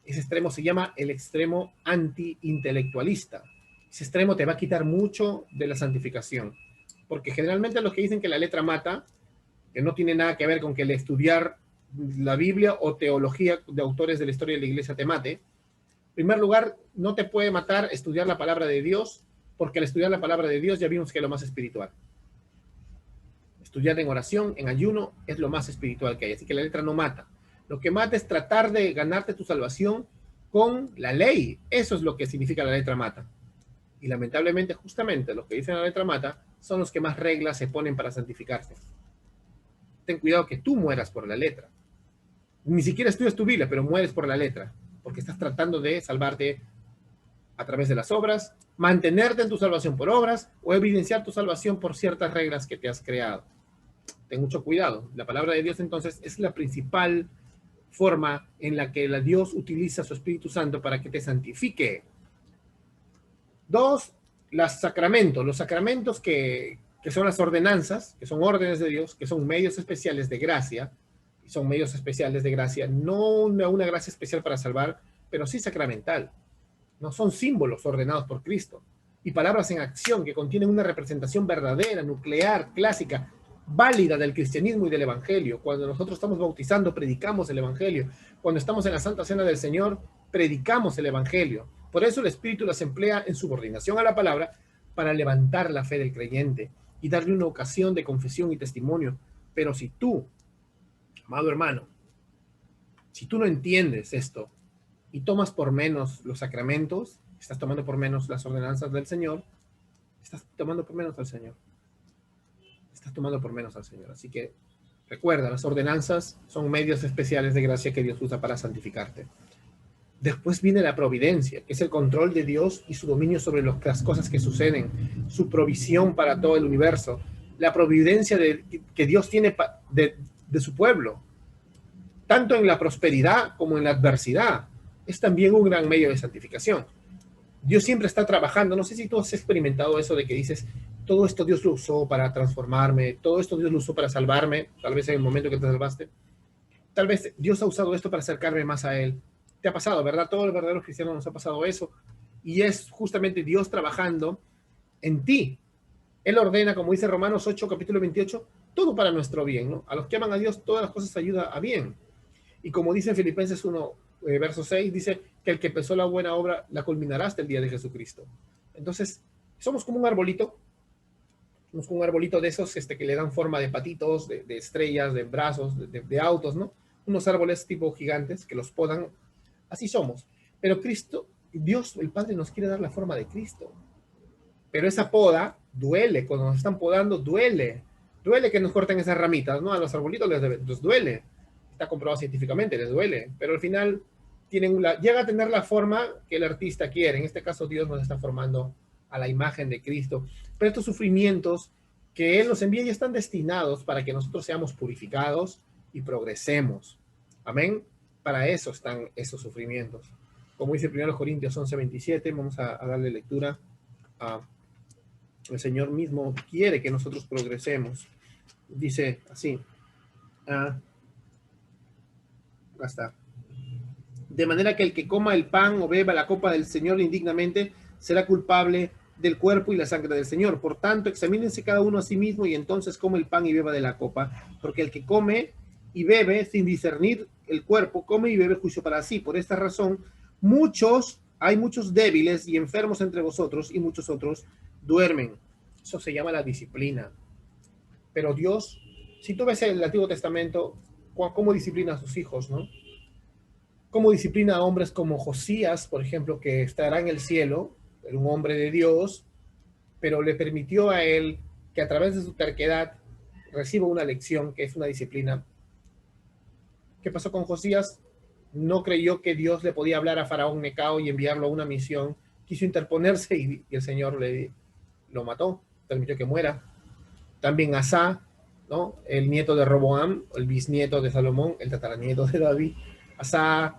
Ese extremo se llama el extremo anti-intelectualista. Ese extremo te va a quitar mucho de la santificación. Porque generalmente los que dicen que la letra mata, que no tiene nada que ver con que el estudiar la Biblia o teología de autores de la historia de la iglesia te mate. En primer lugar, no te puede matar estudiar la palabra de Dios, porque al estudiar la palabra de Dios ya vimos que es lo más espiritual. Estudiar en oración, en ayuno, es lo más espiritual que hay. Así que la letra no mata. Lo que mata es tratar de ganarte tu salvación con la ley. Eso es lo que significa la letra mata. Y lamentablemente, justamente, los que dicen la letra mata son los que más reglas se ponen para santificarse. Ten cuidado que tú mueras por la letra. Ni siquiera estudias tu Biblia, pero mueres por la letra, porque estás tratando de salvarte a través de las obras, mantenerte en tu salvación por obras o evidenciar tu salvación por ciertas reglas que te has creado. Ten mucho cuidado. La palabra de Dios, entonces, es la principal forma en la que Dios utiliza su Espíritu Santo para que te santifique. 2, los sacramentos que son las ordenanzas, que son órdenes de Dios, que son medios especiales de gracia, no una gracia especial para salvar, pero sí sacramental. No son símbolos ordenados por Cristo. Y palabras en acción que contienen una representación verdadera, nuclear, clásica, válida del cristianismo y del evangelio. Cuando nosotros estamos bautizando, predicamos el evangelio. Cuando estamos en la Santa Cena del Señor, predicamos el evangelio. Por eso el Espíritu las emplea en subordinación a la palabra para levantar la fe del creyente y darle una ocasión de confesión y testimonio. Pero si tú, amado hermano, si tú no entiendes esto y tomas por menos los sacramentos, estás tomando por menos las ordenanzas del Señor, estás tomando por menos al Señor. Estás tomando por menos al Señor. Así que recuerda, las ordenanzas son medios especiales de gracia que Dios usa para santificarte. Después viene la providencia, que es el control de Dios y su dominio sobre las cosas que suceden, su provisión para todo el universo, la providencia que Dios tiene de su pueblo, tanto en la prosperidad como en la adversidad. Es también un gran medio de santificación. Dios siempre está trabajando. No sé si tú has experimentado eso de que dices, todo esto Dios lo usó para transformarme, todo esto Dios lo usó para salvarme, tal vez en el momento que te salvaste. Tal vez Dios ha usado esto para acercarme más a Él. Te ha pasado, ¿verdad? Todos los verdaderos cristianos nos ha pasado eso. Y es justamente Dios trabajando en ti. Él ordena, como dice Romanos 8, capítulo 28, todo para nuestro bien, ¿no? A los que aman a Dios, todas las cosas ayudan a bien. Y como dice en Filipenses 1, verso 6, dice que el que empezó la buena obra la culminará hasta el día de Jesucristo. Entonces, somos como un arbolito. Somos como un arbolito de esos que le dan forma de patitos, de estrellas, de brazos, de autos, ¿no? Unos árboles tipo gigantes que los podan. Así somos. Pero Cristo, Dios, el Padre, nos quiere dar la forma de Cristo. Pero esa poda duele. Cuando nos están podando, duele. Duele que nos corten esas ramitas, ¿no? A los arbolitos les duele. Está comprobado científicamente, les duele. Pero al final llega a tener la forma que el artista quiere. En este caso, Dios nos está formando a la imagen de Cristo. Pero estos sufrimientos que Él nos envía ya están destinados para que nosotros seamos purificados y progresemos. Amén. Para eso están esos sufrimientos. Como dice 1 Corintios 11:27, vamos a darle lectura. El Señor mismo quiere que nosotros progresemos. Dice así. Acá está. De manera que el que coma el pan o beba la copa del Señor indignamente será culpable del cuerpo y la sangre del Señor. Por tanto, examínense cada uno a sí mismo y entonces come el pan y beba de la copa, porque el que come y bebe sin discernir el cuerpo, come y bebe juicio para sí. Por esta razón, hay muchos débiles y enfermos entre vosotros y muchos otros duermen. Eso se llama la disciplina. Pero Dios, si tú ves el Antiguo Testamento, cómo disciplina a sus hijos, ¿no? Cómo disciplina a hombres como Josías, por ejemplo, que estará en el cielo, era un hombre de Dios, pero le permitió a él que a través de su terquedad reciba una lección que es una disciplina. ¿Qué pasó con Josías? No creyó que Dios le podía hablar a Faraón Necao y enviarlo a una misión. Quiso interponerse y el Señor lo mató, permitió que muera. También Asa, ¿no? El nieto de Roboam, el bisnieto de Salomón, el tataranieto de David. Asa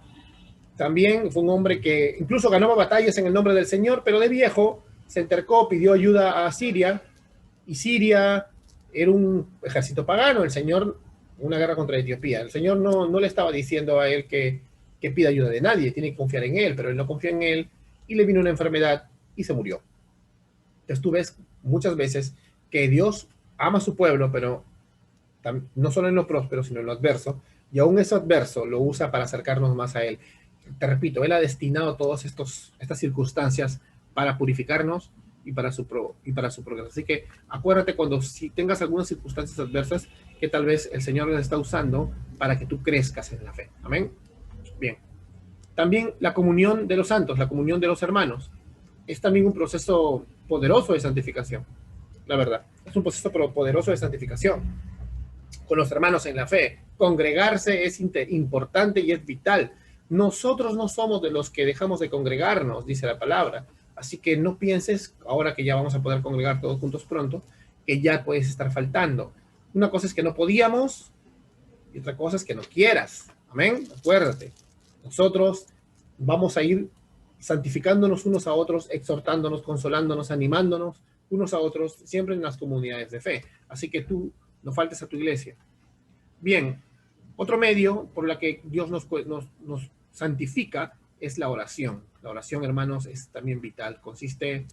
también fue un hombre que incluso ganaba batallas en el nombre del Señor, pero de viejo se entercó, pidió ayuda a Siria, y Siria era un ejército pagano. El Señor, una guerra contra Etiopía, el Señor no le estaba diciendo a él que pida ayuda de nadie, tiene que confiar en él, pero él no confió en él y le vino una enfermedad y se murió. Entonces tú ves muchas veces que Dios ama a su pueblo, pero no solo en lo próspero, sino en lo adverso, y aún eso adverso lo usa para acercarnos más a él. Te repito, Él ha destinado todas estas circunstancias para purificarnos y para su progreso. Así que acuérdate si tengas algunas circunstancias adversas que tal vez el Señor las está usando para que tú crezcas en la fe. Amén. Bien. También la comunión de los santos, la comunión de los hermanos, es también un proceso poderoso de santificación. La verdad, es un proceso poderoso de santificación con los hermanos en la fe. Congregarse es importante y es vital. Nosotros no somos de los que dejamos de congregarnos, dice la palabra. Así que no pienses, ahora que ya vamos a poder congregar todos juntos pronto, que ya puedes estar faltando. Una cosa es que no podíamos y otra cosa es que no quieras. Amén. Acuérdate, nosotros vamos a ir santificándonos unos a otros, exhortándonos, consolándonos, animándonos unos a otros, siempre en las comunidades de fe. Así que tú no faltes a tu iglesia. Bien, otro medio por la que Dios nos santifica es la oración. La oración, hermanos, es también vital. Consiste,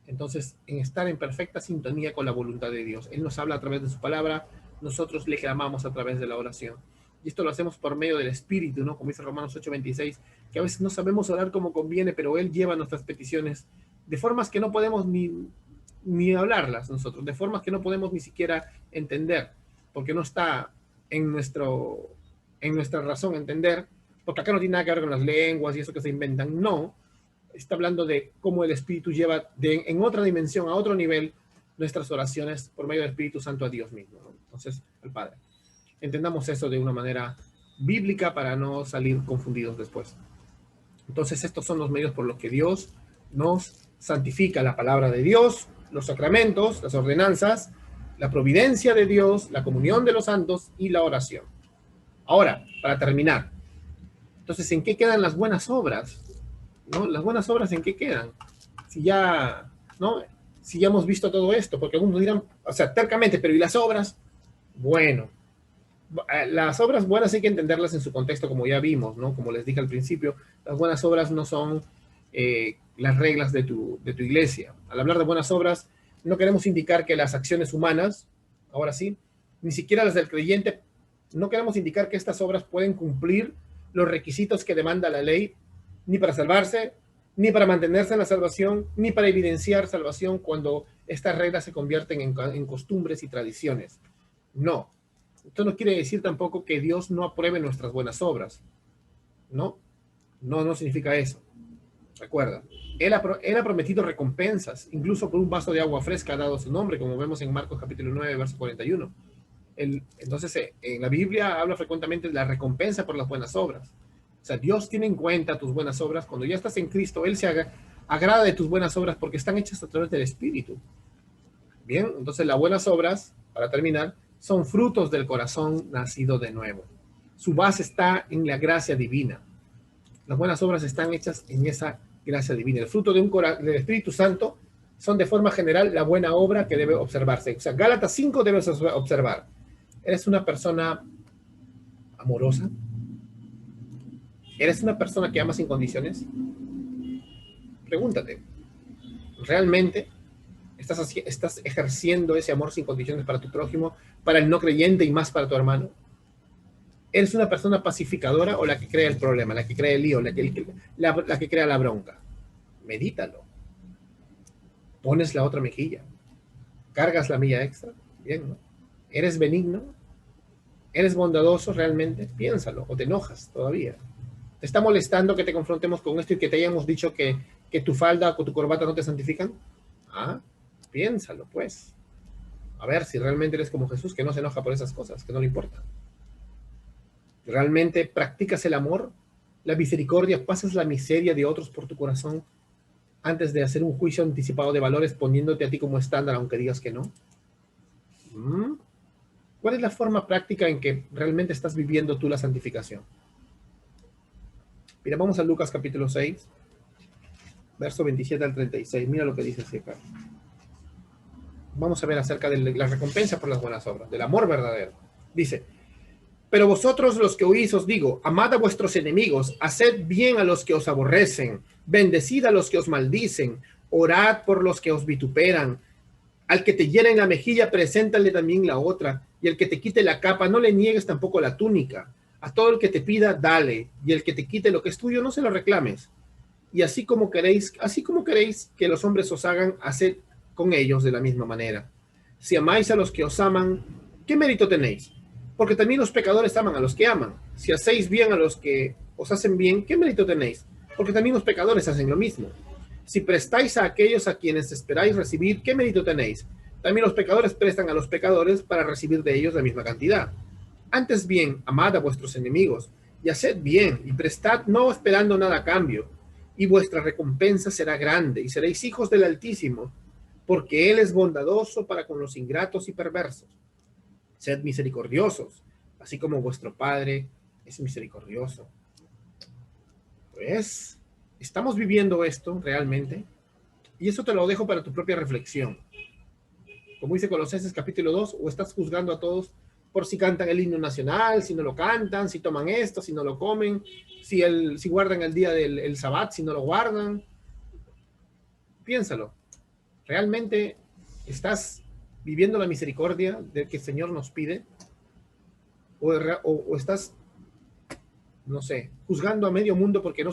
entonces, en estar en perfecta sintonía con la voluntad de Dios. Él nos habla a través de su palabra, nosotros le clamamos a través de la oración. Y esto lo hacemos por medio del Espíritu, ¿no? Como dice Romanos 8:26, que a veces no sabemos orar como conviene, pero Él lleva nuestras peticiones de formas que no podemos ni hablarlas nosotros, de formas que no podemos ni siquiera entender, porque no está en nuestra razón entender, porque acá no tiene nada que ver con las lenguas y eso que se inventan. No, está hablando de cómo el Espíritu lleva en otra dimensión, a otro nivel, nuestras oraciones por medio del Espíritu Santo a Dios mismo, ¿no? Entonces, al Padre. Entendamos eso de una manera bíblica para no salir confundidos después. Entonces, estos son los medios por los que Dios nos santifica: la palabra de Dios, los sacramentos, las ordenanzas, la providencia de Dios, la comunión de los santos y la oración. Ahora, para terminar, entonces, ¿en qué quedan las buenas obras? ¿No? Las buenas obras, ¿en qué quedan? Si ya hemos visto todo esto, porque algunos dirán, o sea, tercamente, pero ¿y las obras? Bueno, las obras buenas hay que entenderlas en su contexto, como ya vimos, ¿no? Como les dije al principio, las buenas obras no son las reglas de tu iglesia. Al hablar de buenas obras, no queremos indicar que las acciones humanas, ahora sí, ni siquiera las del creyente, no queremos indicar que estas obras pueden cumplir los requisitos que demanda la ley, ni para salvarse, ni para mantenerse en la salvación, ni para evidenciar salvación cuando estas reglas se convierten en costumbres y tradiciones. No. Esto no quiere decir tampoco que Dios no apruebe nuestras buenas obras. No significa eso. Recuerda, Él ha prometido recompensas, incluso por un vaso de agua fresca dado su nombre, como vemos en Marcos capítulo 9, verso 41. Entonces, en la Biblia habla frecuentemente de la recompensa por las buenas obras. O sea, Dios tiene en cuenta tus buenas obras. Cuando ya estás en Cristo, Él se agrada de tus buenas obras porque están hechas a través del Espíritu. Bien, entonces las buenas obras, para terminar, son frutos del corazón nacido de nuevo. Su base está en la gracia divina. Las buenas obras están hechas en esa gracia divina. El fruto del Espíritu Santo son de forma general la buena obra que debe observarse. O sea, Gálatas 5 debes observar. ¿Eres una persona amorosa? ¿Eres una persona que ama sin condiciones? Pregúntate, ¿realmente estás ejerciendo ese amor sin condiciones para tu prójimo, para el no creyente y más para tu hermano? ¿Eres una persona pacificadora o la que crea el problema, la que crea el lío, la que crea la bronca? Medítalo. Pones la otra mejilla. Cargas la milla extra. Bien, ¿no? ¿Eres benigno? ¿Eres bondadoso realmente? Piénsalo. ¿O te enojas todavía? ¿Te está molestando que te confrontemos con esto y que te hayamos dicho que tu falda o tu corbata no te santifican? Ah, piénsalo, pues. A ver si realmente eres como Jesús, que no se enoja por esas cosas, que no le importa. ¿Realmente practicas el amor, la misericordia, pasas la miseria de otros por tu corazón antes de hacer un juicio anticipado de valores poniéndote a ti como estándar aunque digas que no? ¿Cuál es la forma práctica en que realmente estás viviendo tú la santificación? Mira, vamos a Lucas capítulo 6, verso 27 al 36. Mira lo que dice así acá. Vamos a ver acerca de la recompensa por las buenas obras, del amor verdadero. Dice: pero vosotros los que oís os digo, amad a vuestros enemigos, haced bien a los que os aborrecen, bendecid a los que os maldicen, orad por los que os vituperan. Al que te hiera en la mejilla, preséntale también la otra, y el que te quite la capa, no le niegues tampoco la túnica. A todo el que te pida, dale, y el que te quite lo que es tuyo, no se lo reclames. Y así como queréis que los hombres os hagan, haced con ellos de la misma manera. Si amáis a los que os aman, ¿qué mérito tenéis? Porque también los pecadores aman a los que aman. Si hacéis bien a los que os hacen bien, ¿qué mérito tenéis? Porque también los pecadores hacen lo mismo. Si prestáis a aquellos a quienes esperáis recibir, ¿qué mérito tenéis? También los pecadores prestan a los pecadores para recibir de ellos la misma cantidad. Antes bien, amad a vuestros enemigos, y haced bien, y prestad no esperando nada a cambio, y vuestra recompensa será grande, y seréis hijos del Altísimo, porque Él es bondadoso para con los ingratos y perversos. Sed misericordiosos, así como vuestro Padre es misericordioso. Pues, ¿estamos viviendo esto realmente? Y eso te lo dejo para tu propia reflexión. Como dice Colosenses capítulo 2, o estás juzgando a todos por si cantan el himno nacional, si no lo cantan, si toman esto, si no lo comen, si guardan el día del Sabbat, si no lo guardan. Piénsalo. ¿Realmente estás viviendo la misericordia de que el Señor nos pide? ¿O estás, no sé, juzgando a medio mundo porque no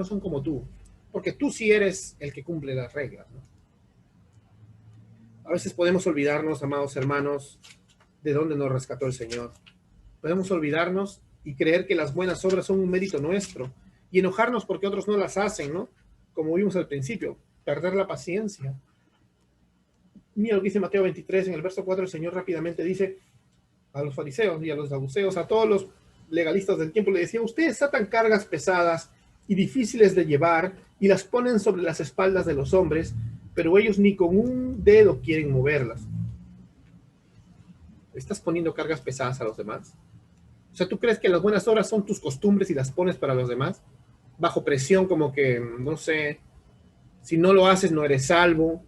son como tú? Porque tú sí eres el que cumple las reglas, ¿no? A veces podemos olvidarnos, amados hermanos, de dónde nos rescató el Señor. Podemos olvidarnos y creer que las buenas obras son un mérito nuestro y enojarnos porque otros no las hacen, ¿no? Como vimos al principio, perder la paciencia. Mira lo que dice Mateo 23, en el verso 4, el Señor rápidamente dice a los fariseos y a los saduceos, a todos los legalistas del tiempo, le decía: ustedes atan cargas pesadas y difíciles de llevar y las ponen sobre las espaldas de los hombres, pero ellos ni con un dedo quieren moverlas. ¿Estás poniendo cargas pesadas a los demás? O sea, ¿tú crees que las buenas obras son tus costumbres y las pones para los demás? Bajo presión, como que, no sé, si no lo haces no eres salvo,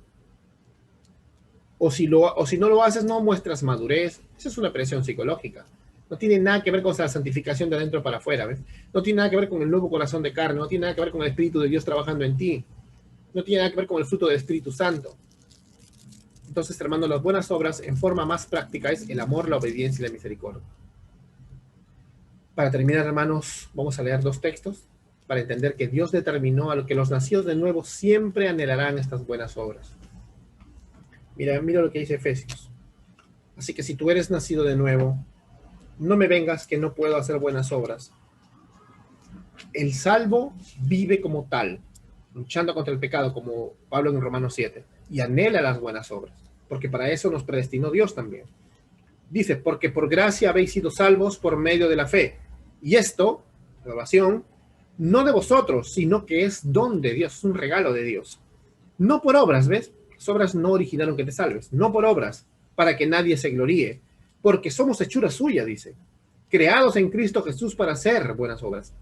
o si no lo haces no muestras madurez. Esa es una presión psicológica. No tiene nada que ver con la santificación de adentro para afuera, ¿ves? No tiene nada que ver con el nuevo corazón de carne, no tiene nada que ver con el Espíritu de Dios trabajando en ti, no tiene nada que ver con el fruto del Espíritu Santo. Entonces, hermano, las buenas obras en forma más práctica es el amor, la obediencia y la misericordia. Para terminar, hermanos, vamos a leer 2 textos para entender que Dios determinó a lo que los nacidos de nuevo siempre anhelarán estas buenas obras. Mira lo que dice Efesios. Así que si tú eres nacido de nuevo, no me vengas que no puedo hacer buenas obras. El salvo vive como tal, luchando contra el pecado, como Pablo en Romanos 7, y anhela las buenas obras, porque para eso nos predestinó Dios también. Dice: porque por gracia habéis sido salvos por medio de la fe. Y esto, salvación, no de vosotros, sino que es don de Dios, es un regalo de Dios. No por obras, ¿ves? Las obras no originaron que te salves, no por obras, para que nadie se gloríe, porque somos hechura suya, dice, creados en Cristo Jesús para hacer buenas obras,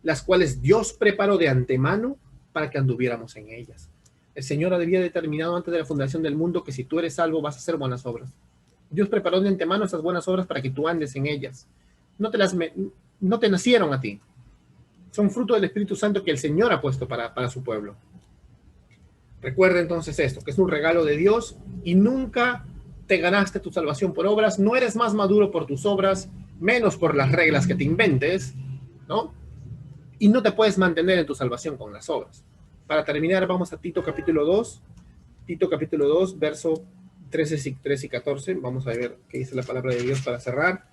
las cuales Dios preparó de antemano para que anduviéramos en ellas. El Señor había determinado antes de la fundación del mundo que si tú eres salvo vas a hacer buenas obras. Dios preparó de antemano esas buenas obras para que tú andes en ellas. No te nacieron a ti. Son fruto del Espíritu Santo que el Señor ha puesto para su pueblo. Recuerda entonces esto, que es un regalo de Dios y nunca te ganaste tu salvación por obras. No eres más maduro por tus obras, menos por las reglas que te inventes, ¿no? Y no te puedes mantener en tu salvación con las obras. Para terminar, vamos a Tito capítulo 2. Tito capítulo 2, verso 13 y 14. Vamos a ver qué dice la palabra de Dios para cerrar.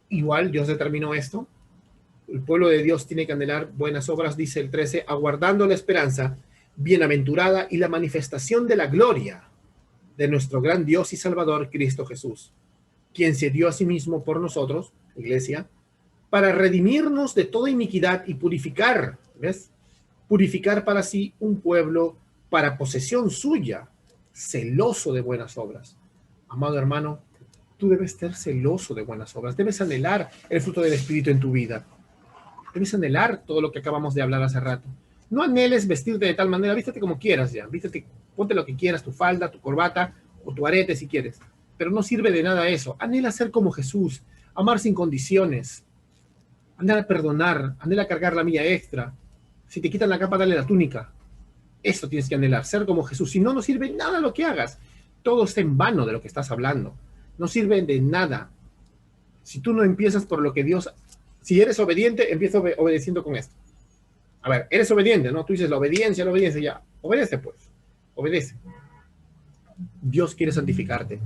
Igual Dios determinó esto. El pueblo de Dios tiene que anhelar buenas obras, dice el 13, aguardando la esperanza bienaventurada y la manifestación de la gloria de nuestro gran Dios y Salvador, Cristo Jesús, quien se dio a sí mismo por nosotros, iglesia, para redimirnos de toda iniquidad y purificar, ¿ves? Purificar para sí un pueblo para posesión suya, celoso de buenas obras. Amado hermano, tú debes ser celoso de buenas obras, debes anhelar el fruto del Espíritu en tu vida, debes anhelar todo lo que acabamos de hablar hace rato. No anheles vestirte de tal manera, vístete como quieras ya, vístete, ponte lo que quieras, tu falda, tu corbata o tu arete si quieres, pero no sirve de nada eso. Anhela ser como Jesús, amar sin condiciones, anhela perdonar, anhela cargar la milla extra. Si te quitan la capa, dale la túnica. Eso tienes que anhelar, ser como Jesús. Si no, no sirve nada lo que hagas. Todo está en vano de lo que estás hablando. No sirve de nada. Si tú no empiezas por lo que Dios... Si eres obediente, empieza obedeciendo con esto. A ver, eres obediente, ¿no? Tú dices la obediencia, ya. Obedece, pues. Obedece. Dios quiere santificarte.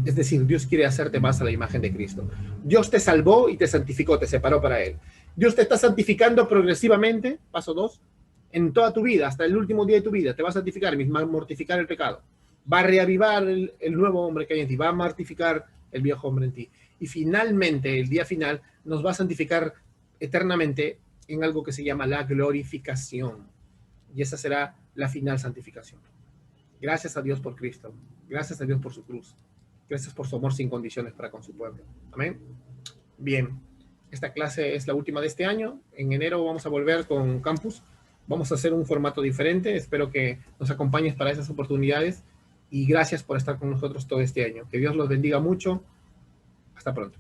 Es decir, Dios quiere hacerte más a la imagen de Cristo. Dios te salvó y te santificó, te separó para Él. Dios te está santificando progresivamente, paso 2, en toda tu vida, hasta el último día de tu vida. Te va a santificar, va a mortificar el pecado. Va a reavivar el nuevo hombre que hay en ti. Va a mortificar el viejo hombre en ti. Y finalmente, el día final, nos va a santificar eternamente en algo que se llama la glorificación. Y esa será la final santificación. Gracias a Dios por Cristo. Gracias a Dios por su cruz. Gracias por su amor sin condiciones para con su pueblo. Amén. Bien, esta clase es la última de este año. En enero vamos a volver con Campus. Vamos a hacer un formato diferente. Espero que nos acompañes para esas oportunidades. Y gracias por estar con nosotros todo este año. Que Dios los bendiga mucho. Hasta pronto.